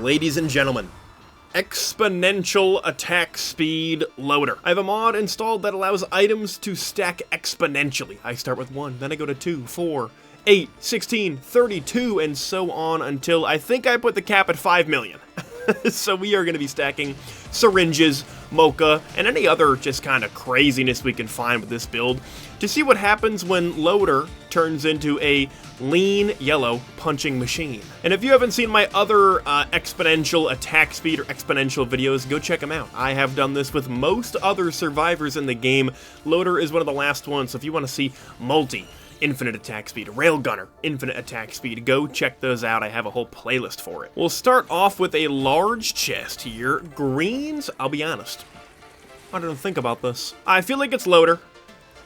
ladies and gentlemen, exponential attack speed loader. I have a mod installed that allows items to stack exponentially. I start with 1, then I go to 2, 4, 8, 16, 32, and so on until I think I put the cap at 5 million. So we are going to be stacking syringes, mocha, and any other just kind of craziness we can find with this build to see what happens when loader turns into a lean yellow punching machine. And if you haven't seen my other exponential attack speed or exponential videos, go check them out. I have done this with most other survivors in the game. Loader is one of the last ones, so if you want to see multi, infinite attack speed, railgunner, infinite attack speed, go check those out. I have a whole playlist for it. We'll start off with a large chest here. Greens, I'll be honest, I don't think about this. I feel like it's loader.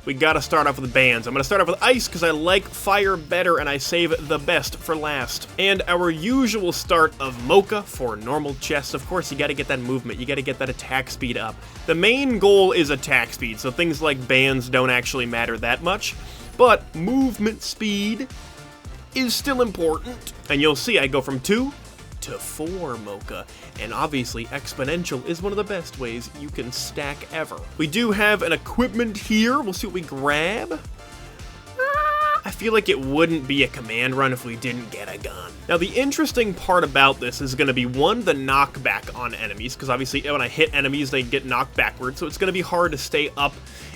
We gotta start off with bands. I'm gonna start off with ice because I like fire better and I save the best for last. And our usual start of mocha for normal chests. Of course, you gotta get that movement. You gotta get that attack speed up. The main goal is attack speed, so things like bands don't actually matter that much. But movement speed is still important. And you'll see I go from 2 to 4 mocha. And obviously exponential is one of the best ways you can stack ever. We do have an equipment here. We'll see what we grab. I feel like it wouldn't be a command run if we didn't get a gun. Now the interesting part about this is going to be, one, the knockback on enemies, because obviously when I hit enemies they get knocked backwards, so it's going to be hard to stay up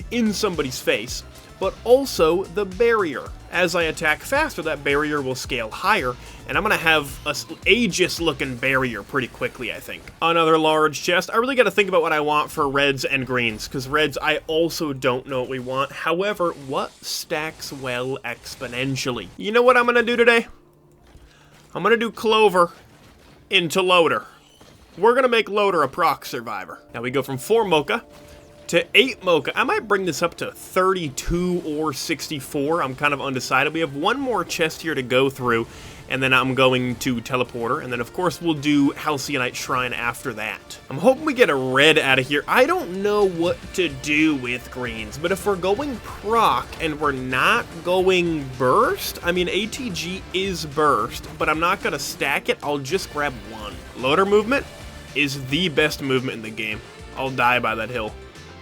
in somebody's face. But also the barrier. As I attack faster, that barrier will scale higher, and I'm going to have a Aegis looking barrier pretty quickly, I think. Another large chest. I really got to think about what I want for reds and greens, because reds I also don't know what we want. However, what stacks well exponentially? You know what I'm going to do today? I'm going to do Clover into Loader. We're going to make Loader a proc survivor. Now we go from 4 mocha to 8 mocha. I might bring this up to 32 or 64. I'm kind of undecided. We have one more chest here to go through, and then I'm going to teleporter, and then of course we'll do Halcyon Shrine after that. I'm hoping we get a red out of here. I don't know what to do with greens, but if we're going proc and we're not going burst, I mean ATG is burst, but I'm not gonna stack it. I'll just grab 1. Loader movement is the best movement in the game. I'll die by that hill.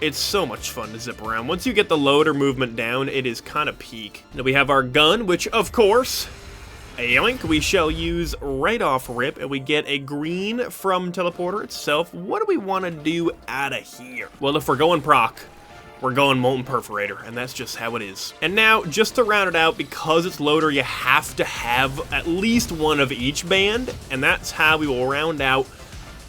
It's so much fun to zip around. Once you get the loader movement down, it is kind of peak. Now we have our gun, which of course, yoink, we shall use right off rip, and we get a green from teleporter itself. What do we want to do out of here? Well, if we're going proc, we're going molten perforator, and that's just how it is. And now, just to round it out, because it's loader, you have to have at least one of each band, and that's how we will round out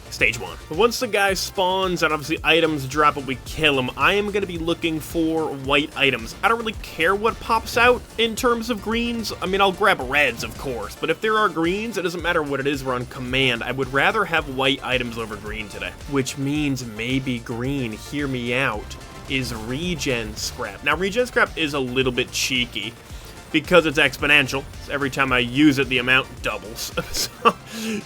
Stage 1. But once the guy spawns and obviously items drop and we kill him, I am going to be looking for white items. I don't really care what pops out in terms of greens. I mean, I'll grab reds, of course, but if there are greens, it doesn't matter what it is, we're on command. I would rather have white items over green today. Which means maybe green, hear me out, is regen scrap. Now, regen scrap is a little bit cheeky, because it's exponential. So every time I use it, the amount doubles. So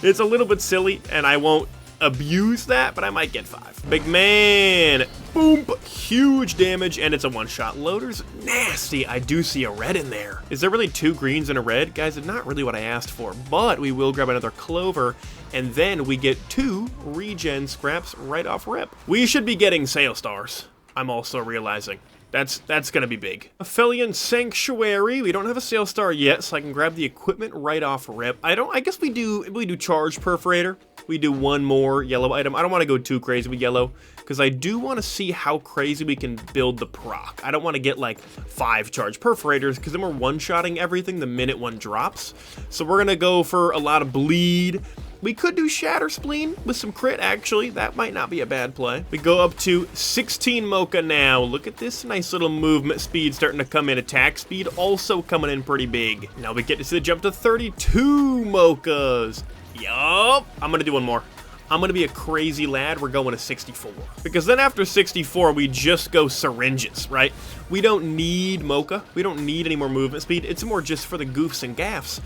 it's a little bit silly, and I won't abuse that, but I might get 5. Big man, boom, huge damage, and it's a one-shot. Loader's nasty. I do see a red in there. Is there really 2 greens and a red? Guys, it's not really what I asked for, but we will grab another Clover, and then we get 2 regen scraps right off rip. We should be getting Sail Stars, I'm also realizing. That's gonna be big. Aphelion Sanctuary. We don't have a Sail Star yet, so I can grab the equipment right off rip. I guess we do charge perforator. We do 1 more yellow item. I don't want to go too crazy with yellow, because I do want to see how crazy we can build the proc. I don't want to get like 5 charge perforators, because then we're one-shotting everything the minute one drops. So we're gonna go for a lot of bleed. We could do Shatter Spleen with some crit, actually. That might not be a bad play. We go up to 16 mocha now. Look at this nice little movement speed starting to come in. Attack speed also coming in pretty big. Now we get to see the jump to 32 mochas. Yup. I'm gonna do 1 more. I'm gonna be a crazy lad. We're going to 64. Because then after 64, we just go syringes, right? We don't need mocha. We don't need any more movement speed. It's more just for the goofs and gaffs.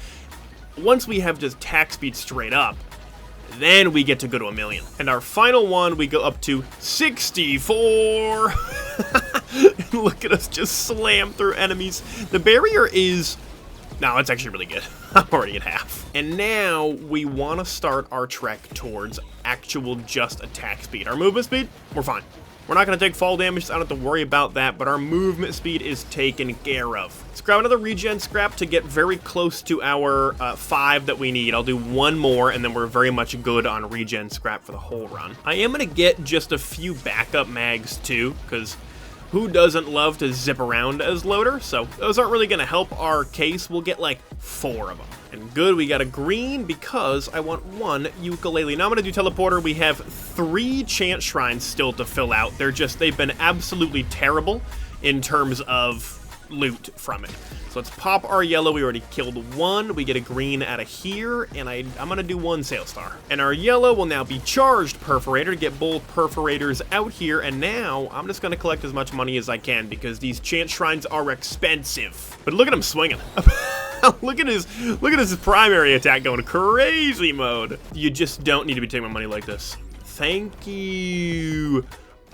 Once we have just attack speed straight up, then we get to go to 1 million. And our final one, we go up to 64. Look at us just slam through enemies. The barrier is No, that's actually really good. I'm already at half. And now we want to start our trek towards actual just attack speed. Our movement speed, we're fine. We're not going to take fall damage, so I don't have to worry about that, but our movement speed is taken care of. Let's grab another regen scrap to get very close to our 5 that we need. I'll do one more, and then we're very much good on regen scrap for the whole run. I am going to get just a few backup mags, too, because who doesn't love to zip around as loader? So those aren't really going to help our case. We'll get like 4 of them. And good, we got a green because I want 1 ukulele. Now I'm going to do teleporter. We have 3 chant shrines still to fill out. They've been absolutely terrible in terms of loot from it. So let's pop our yellow. We already killed 1. We get a green out of here, and I'm going to do 1 sail star. And our yellow will now be charged perforator to get both perforators out here. And now I'm just going to collect as much money as I can because these chant shrines are expensive. But look at him swinging. Look at his primary attack going crazy mode. You just don't need to be taking my money like this. Thank you.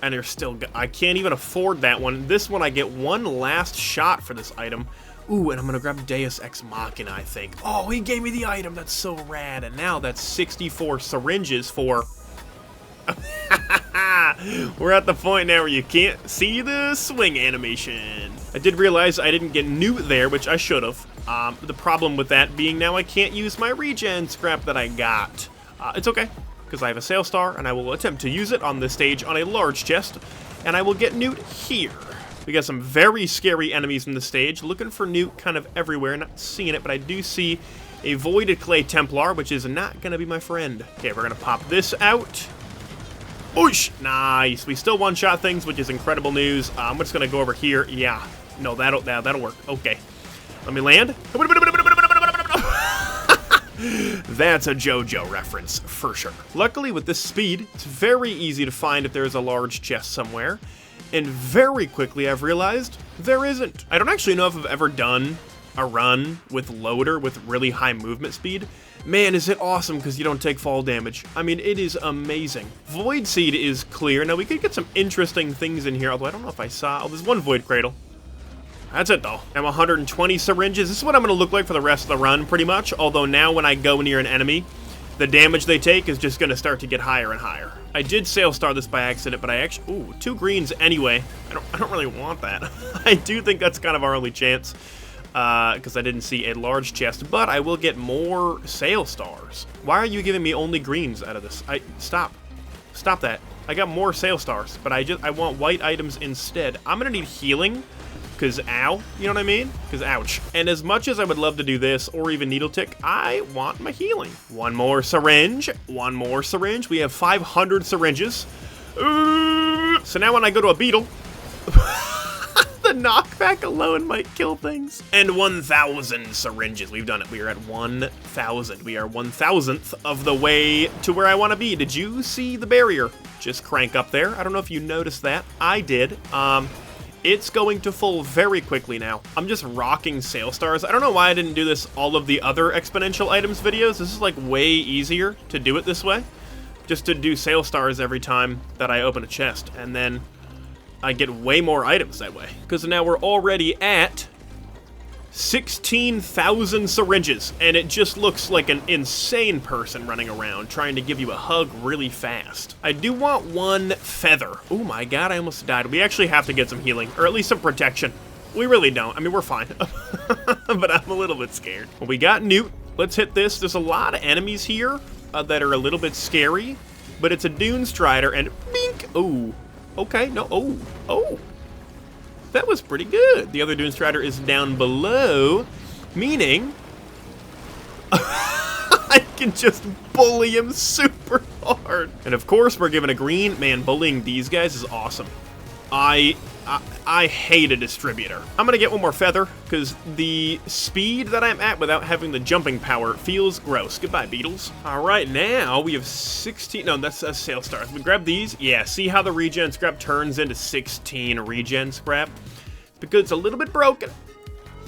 And there's still, I can't even afford that one. This one, I get 1 last shot for this item. Ooh, and I'm gonna grab Deus Ex Machina, I think. Oh, he gave me the item, that's so rad. And now that's 64 syringes for... We're at the point now where you can't see the swing animation. I did realize I didn't get Newt there, which I should have. The problem with that being now I can't use my regen scrap that I got. It's okay, because I have a sail star, and I will attempt to use it on this stage on a large chest, and I will get Newt here. We got some very scary enemies in the stage. Looking for Newt kind of everywhere, not seeing it, but I do see a Voided Clay Templar, which is not going to be my friend. Okay, we're going to pop this out. Oosh! Nice. We still one-shot things, which is incredible news. I'm just going to go over here. Yeah. No, that'll work. Okay. Let me land. That's a JoJo reference, for sure. Luckily, with this speed, it's very easy to find if there's a large chest somewhere. And very quickly, I've realized there isn't. I don't actually know if I've ever done a run with loader with really high movement speed. Man, is it awesome because you don't take fall damage. I mean, it is amazing. Void Seed is clear. Now, we could get some interesting things in here, although I don't know if I saw... Oh, there's 1 Void Cradle. That's it, though. I'm 120 syringes. This is what I'm going to look like for the rest of the run, pretty much. Although now when I go near an enemy, the damage they take is just going to start to get higher and higher. I did sail star this by accident, but I actually... Ooh, 2 greens anyway. I don't really want that. I do think that's kind of our only chance. Because I didn't see a large chest, but I will get more sail stars. Why are you giving me only greens out of this? Stop that. I got more sail stars, but I want white items instead. I'm gonna need healing, because ow, you know what I mean? Because ouch. And as much as I would love to do this, or even needle tick, I want my healing. 1 more syringe, 1 more syringe. We have 500 syringes. So now when I go to a beetle, the knockback alone might kill things. And 1,000 syringes. We've done it. We are at 1,000. We are 1,000th of the way to where I want to be. Did you see the barrier just crank up there? I don't know if you noticed that. I did. It's going to full very quickly now. I'm just rocking sail stars. I don't know why I didn't do this all of the other exponential items videos. This is like way easier to do it this way. Just to do sail stars every time that I open a chest. And then I get way more items that way. Because now we're already at 16,000 syringes. And it just looks like an insane person running around trying to give you a hug really fast. I do want 1 feather. Oh my god, I almost died. We actually have to get some healing. Or at least some protection. We really don't. I mean, we're fine. But I'm a little bit scared. Well, we got Newt. Let's hit this. There's a lot of enemies here that are a little bit scary. But it's a Dune Strider and bink. Oh. Okay, no, oh, that was pretty good. The other Dune Strider is down below, meaning I can just bully him super hard. And of course, we're given a green. Man, bullying these guys is awesome. I hate a distributor. I'm gonna get 1 more feather, because the speed that I'm at without having the jumping power feels gross. Goodbye, beetles. All right, now we have 16, no, that's sail stars. We grab these. Yeah, see how the regen scrap turns into 16 regen scrap? It's because it's a little bit broken.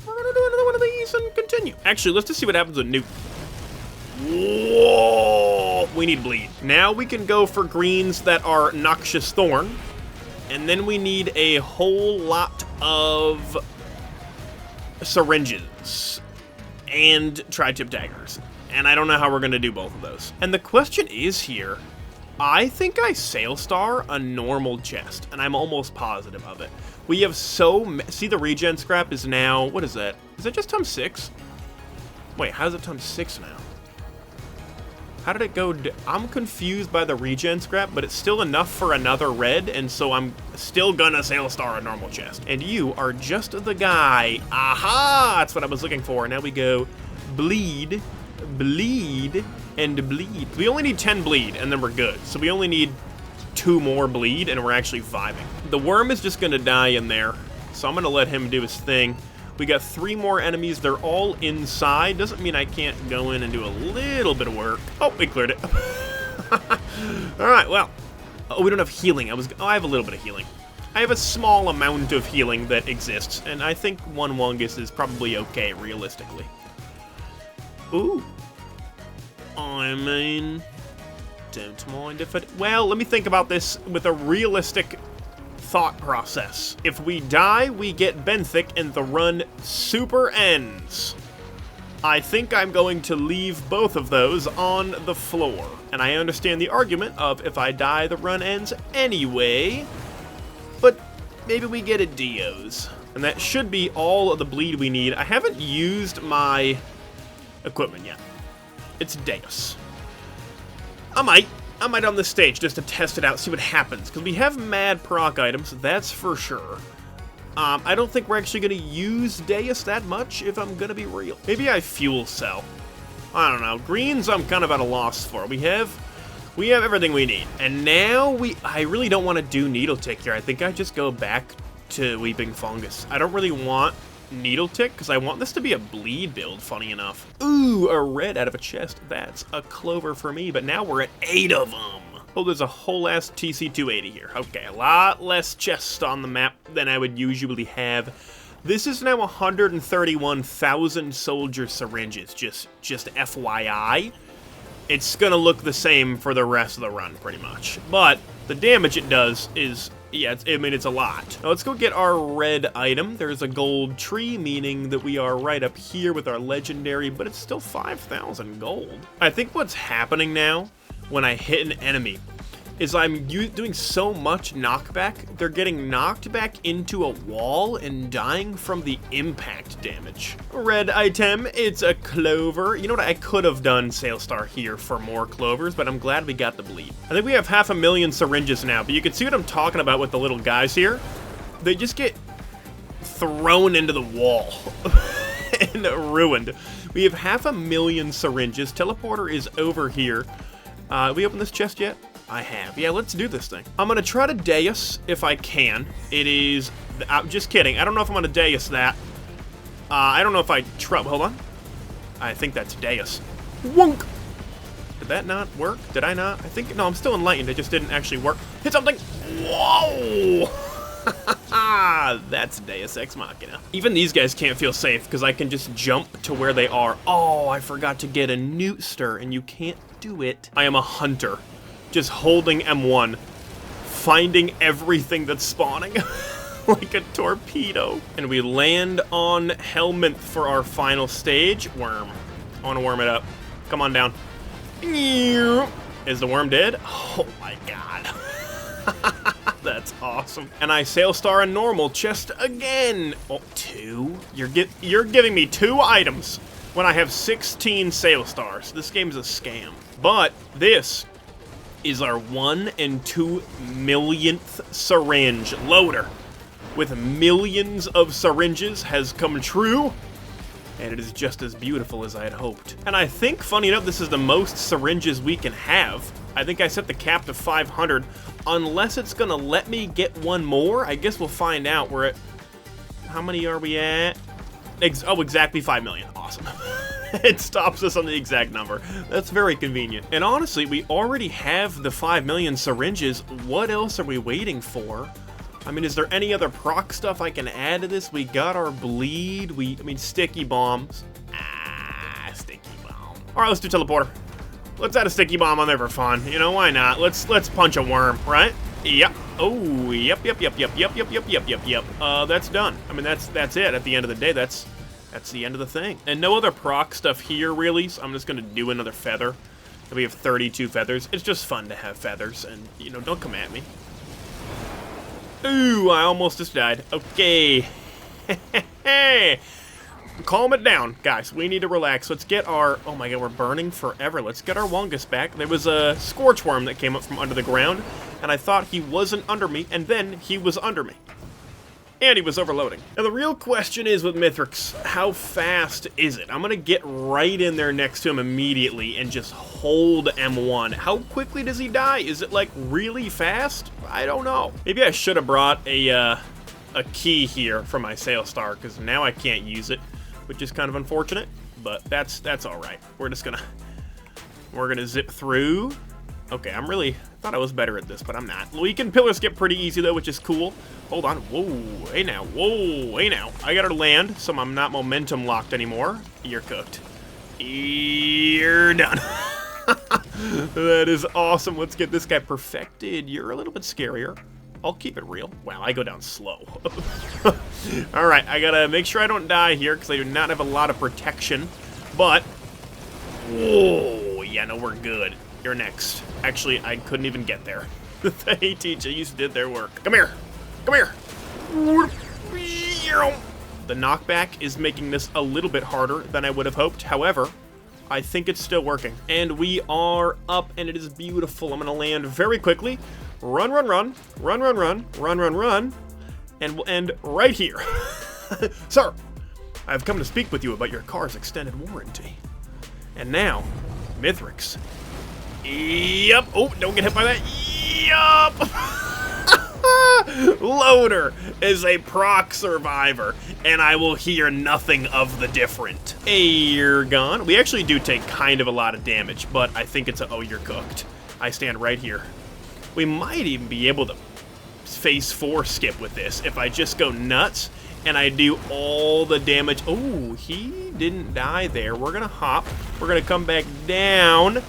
We're gonna do another one of these and continue. Actually, let's just see what happens with Newt. Whoa, we need bleed. Now we can go for greens that are Noxious Thorn. And then we need a whole lot of syringes. and tri-tip daggers. And I don't know how we're going to do both of those. And the question is here, I think I Sail Star a normal chest, and I'm almost positive of it. We have see the regen scrap is now, what is that? Is that just times 6? Wait, how is it times 6 now? How did it go? I'm confused by the regen scrap, but it's still enough for another red, and so I'm still gonna Sail Star a normal chest. And you are just the guy. Aha! That's what I was looking for. Now we go bleed, bleed, and bleed. We only need 10 bleed, and then we're good. So we only need 2 more bleed, and we're actually vibing. The worm is just gonna die in there, so I'm gonna let him do his thing. We got 3 more enemies. They're all inside. Doesn't mean I can't go in and do a little bit of work. Oh, we cleared it. All right, well. Oh, we don't have healing. I have a little bit of healing. I have a small amount of healing that exists, and I think 1 Wungus is probably okay, realistically. Ooh. I mean, don't mind if it... Well, let me think about this with a realistic thought process. If we die, we get Benthic and the run super ends. I think I'm going to leave both of those on the floor. And I understand the argument of if I die, the run ends anyway. But maybe we get a Dio's. And that should be all of the bleed we need. I haven't used my equipment yet. It's Deus. I might on this stage just to test it out, see what happens. Because we have mad proc items, that's for sure. I don't think we're actually going to use Deus that much, if I'm going to be real. Maybe I fuel cell. I don't know. Greens I'm kind of at a loss for. We have everything we need. And now I really don't want to do Needle Tick here. I think I just go back to Weeping Fungus. I don't really want Needle Tick, because I want this to be a bleed build, funny enough. Ooh, a red out of a chest. That's a clover for me, but now we're at 8 of them. Oh, there's a whole ass TC-280 here. Okay, a lot less chests on the map than I would usually have. This is now 131,000 soldier syringes, just FYI. It's gonna look the same for the rest of the run, pretty much. But the damage it does is... yeah, it's a lot. Now let's go get our red item. There's a gold tree, meaning that we are right up here with our legendary, but it's still 5,000 gold. I think what's happening now when I hit an enemy is I'm doing so much knockback, they're getting knocked back into a wall and dying from the impact damage. Red item, it's a clover. You know what, I could have done Sail Star here for more clovers, but I'm glad we got the bleed. I think we have 500,000 syringes now, but you can see what I'm talking about with the little guys here. They just get thrown into the wall and ruined. We have 500,000 syringes. Teleporter is over here. Have we opened this chest yet? I have. Yeah, let's do this thing. I'm gonna try to Deus if I can. It is... I'm just kidding. I don't know if I'm gonna Deus that. I don't know if I... Hold on. I think that's Deus. Wonk! Did that not work? Did I not? I think... No, I'm still enlightened. It just didn't actually work. Hit something! Whoa! That's Deus Ex Machina. Even these guys can't feel safe because I can just jump to where they are. Oh, I forgot to get a Newtster, and you can't do it. I am a hunter. Just holding M1, finding everything that's spawning like a torpedo. And we land on Helminth for our final stage. Worm. I want to warm it up. Come on down. Is the worm dead? Oh my god. That's awesome. And I Sail Star a normal chest again. Oh, 2? You're giving me 2 items when I have 16 Sail Stars. This game's a scam. But this is our 1 and 2 millionth syringe loader with millions of syringes has come true, and it is just as beautiful as I had hoped. And I think, funny enough, this is the most syringes we can have. I think I set the cap to 500, unless it's gonna let me get one more. I guess we'll find out. We're at... How many are we at? Exactly 5 million. Awesome. It stops us on the exact number. That's very convenient. And honestly, we already have the 5 million syringes. What else are we waiting for? I mean, is there any other proc stuff I can add to this? We got our bleed. Sticky bombs. Sticky bomb. All right, let's do teleporter. Let's add a sticky bomb on there for fun. You know, why not? Let's punch a worm, right? Yep. Oh, yep. That's done. I mean, that's it. At the end of the day, that's that's the end of the thing. And no other proc stuff here, really, so I'm just going to do another feather. And we have 32 feathers. It's just fun to have feathers, and, you know, don't come at me. Ooh, I almost just died. Okay. Calm it down, guys. We need to relax. Let's get our... Oh my god, we're burning forever. Let's get our Wongus back. There was a Scorch Worm that came up from under the ground, and I thought he wasn't under me, and then he was under me. And he was overloading. Now, the real question is with Mithrix, how fast is it? I'm going to get right in there next to him immediately and just hold M1. How quickly does he die? Is it, like, really fast? I don't know. Maybe I should have brought a key here for my Sail Star, because now I can't use it, which is kind of unfortunate, but that's all right. We're gonna zip through. Okay, I thought I was better at this, but I'm not. Weakened pillars get pretty easy, though, which is cool. Hold on. Whoa, hey now. Whoa, hey now. I gotta land, so I'm not momentum locked anymore. You're cooked. You're done. That is awesome. Let's get this guy perfected. You're a little bit scarier. I'll keep it real. Wow, I go down slow. All right, I gotta make sure I don't die here, because I do not have a lot of protection. But, whoa, yeah, no, we're good. You're next. Actually, I couldn't even get there. The ATGs did their work. Come here. Come here. The knockback is making this a little bit harder than I would have hoped. However, I think it's still working. And we are up, and it is beautiful. I'm going to land very quickly. Run, run, run. Run, run, run. Run, run, run. And we'll end right here. Sir, I've come to speak with you about your car's extended warranty. And now, Mithrix. Yup. Oh, don't get hit by that. Yup. Loader is a proc survivor, and I will hear nothing of the different. Hey, you're gone. We actually do take kind of a lot of damage, but I think it's a, oh, you're cooked. I stand right here. We might even be able to phase 4 skip with this if I just go nuts and I do all the damage. Oh, he didn't die there. We're gonna hop. We're gonna come back down.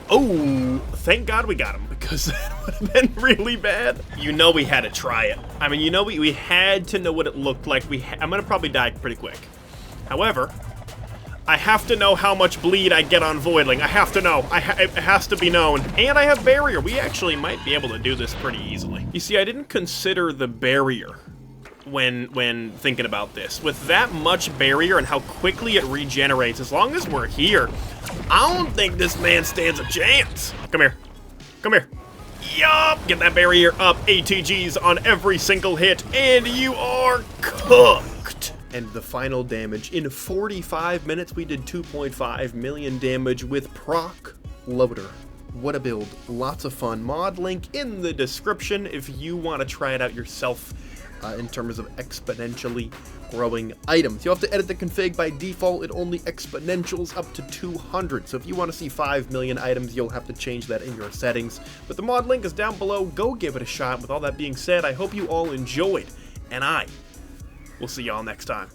Oh, thank God we got him, because that would have been really bad. You know we had to try it. I mean, you know we had to know what it looked like. I'm gonna probably die pretty quick. However, I have to know how much bleed I get on Voidling. I have to know. It has to be known. And I have Barrier. We actually might be able to do this pretty easily. You see, I didn't consider the Barrier when thinking about this. With that much Barrier and how quickly it regenerates, as long as we're here, I don't think this man stands a chance. Come here. Come here. Yup! Get that Barrier up. ATGs on every single hit, and you are cooked. And the final damage. In 45 minutes, we did 2.5 million damage with Proc Loader. What a build. Lots of fun. Mod link in the description if you want to try it out yourself in terms of exponentially growing items. You'll have to edit the config. By default, it only exponentials up to 200. So if you want to see 5 million items, you'll have to change that in your settings. But the mod link is down below. Go give it a shot. With all that being said, I hope you all enjoyed, and I will see y'all next time.